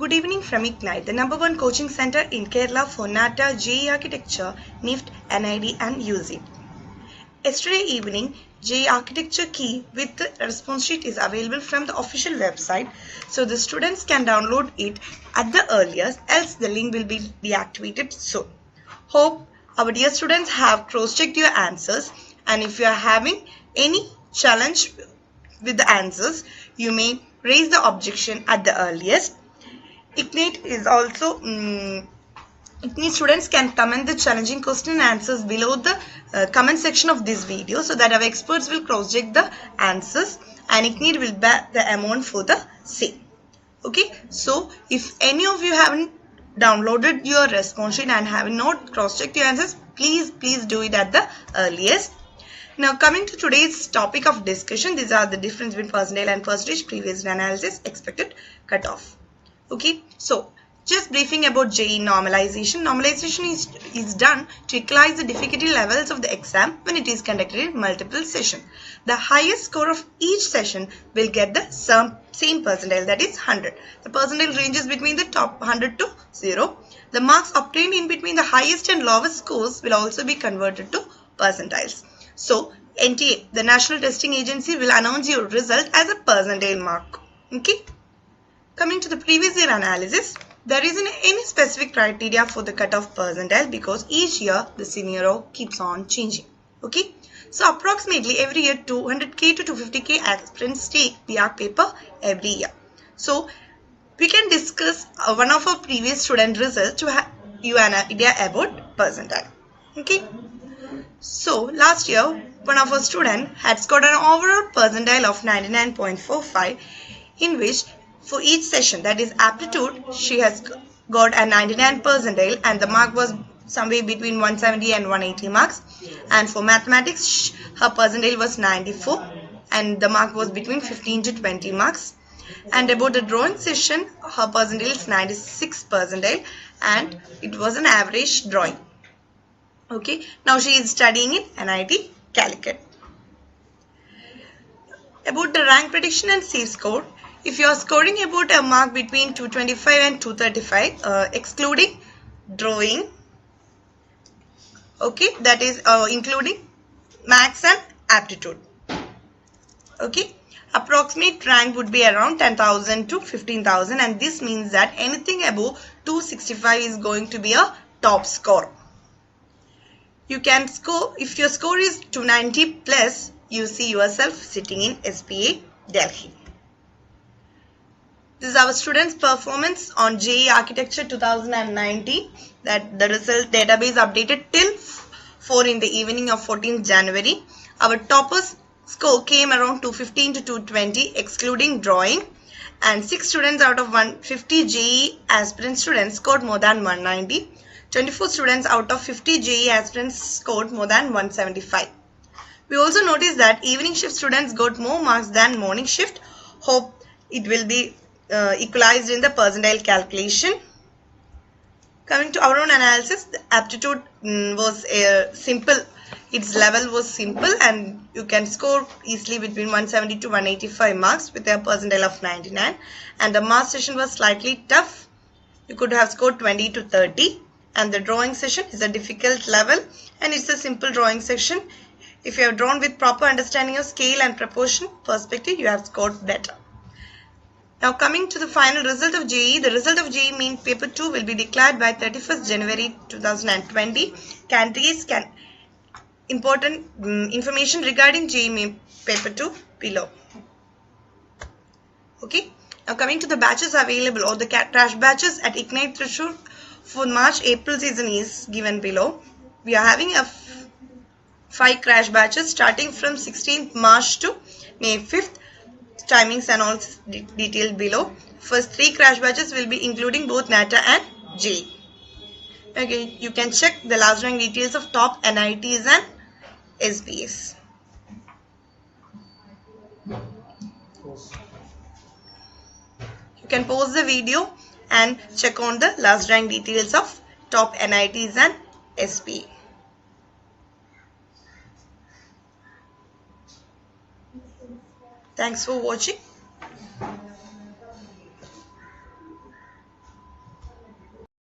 Good evening from Ignite, the #1 coaching center in Kerala for NATA, JEE Architecture, NIFT, NID and UZ. Yesterday evening, JEE Architecture key with the response sheet is available from the official website, so the students can download it at the earliest, else the link will be deactivated soon. Hope our dear students have cross-checked your answers, and if you are having any challenge with the answers, you may raise the objection at the earliest. Ignite is also Ignite students can comment the challenging question and answers below the comment section of this video, so that our experts will cross check the answers and Ignite will bear the amount for the same. Okay, so if any of you haven't downloaded your response sheet and have not cross checked your answers, please do it at the earliest. Now coming to today's topic of discussion, these are the difference between percentile and percentage, previous analysis, expected cutoff. Okay, so just briefing about JEE normalization. Normalization is done to equalize the difficulty levels of the exam when it is conducted in multiple sessions. The highest score of each session will get the same percentile, that is 100. The percentile ranges between the top 100 to 0. The marks obtained in between the highest and lowest scores will also be converted to percentiles. So NTA, the National Testing Agency, will announce your result as a percentile mark. Okay. Coming to the previous year analysis, there isn't any specific criteria for the cutoff percentile because each year the scenario keeps on changing. Okay, so approximately every year 200k to 250k aspirants take the ARC paper every year. So we can discuss one of our previous student results to have you an idea about percentile. Okay, so last year one of our student had scored an overall percentile of 99.45, in which for each session, that is aptitude, she has got a 99 percentile and the mark was somewhere between 170 and 180 marks. And for mathematics, her percentile was 94 and the mark was between 15 to 20 marks. And about the drawing session, her percentile is 96 percentile and it was an average drawing. Okay, now she is studying in NIT Calicut. About the rank prediction and C score, if you are scoring about a mark between 225 and 235, excluding drawing, okay, that is including maths and aptitude, okay, approximate rank would be around 10,000 to 15,000, and this means that anything above 265 is going to be a top score. You can score, if your score is 290 plus, you see yourself sitting in SPA Delhi. This is our students' performance on JEE Architecture 2019. That the result database updated till 4 in the evening of 14th January. Our toppers score came around 215 to 220 excluding drawing, and 6 students out of 150 JEE aspirant students scored more than 190. 24 students out of 50 JEE aspirants scored more than 175. We also noticed that evening shift students got more marks than morning shift. Hope it will be equalized in the percentile calculation. Coming to our own analysis, the aptitude was simple. Its level was simple and you can score easily between 170 to 185 marks with a percentile of 99. And the math session was slightly tough. You could have scored 20 to 30. And the drawing session is a difficult level and it's a simple drawing section. If you have drawn with proper understanding of scale and proportion perspective, you have scored better. Now coming to the final result of JEE, the result of JEE Main Paper 2 will be declared by 31st January 2020. Candidates can important information regarding JEE Main Paper 2 below. Okay. Now coming to the batches available or the crash batches at Ignite Thrissur for March-April season is given below. We are having a 5 crash batches starting from 16th March to May 5th. Timings and all detailed below. First 3 crash batches will be including both NATA and JEE. Okay, you can check the last rank details of top NITs and SBS. You can pause the video and check on the last rank details of top NITs and SPA. Thanks for watching.